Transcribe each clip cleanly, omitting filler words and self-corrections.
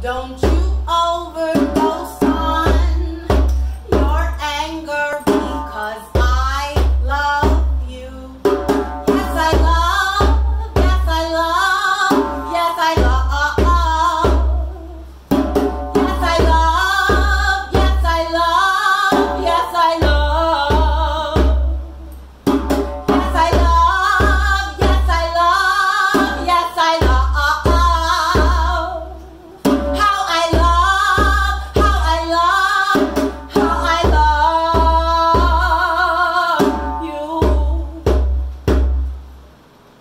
Don't you overdose on your anger because I love you. Yes, I love, yes, I love, yes, I love. Yes, I love, yes, I love, yes, I love. Yes, I love, yes, I love, yes, I love. How I love, how I love, how I love you.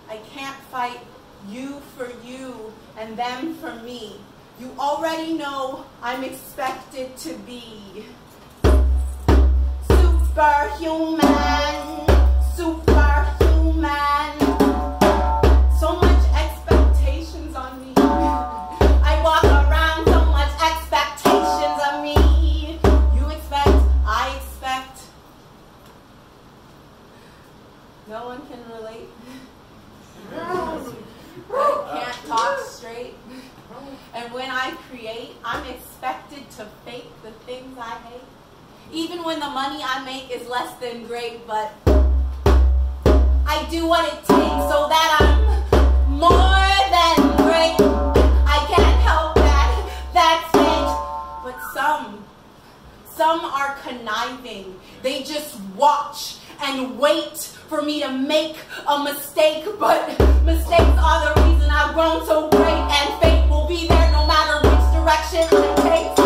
I can't fight you for you and them for me. You already know I'm expected to be superhuman, superhuman. So much expectations on me. I walk around so much expectations of me. You expect, I expect. No one can relate. I can't talk straight. And when I create, I'm expected to fake the things I hate. Even when the money I make is less than great, but I do what it takes so that I'm more than great. I can't help that, that's fate. But some are conniving. They just watch and wait for me to make a mistake, but mistakes are the reason I've grown so great, and fate will be there no matter which direction I take.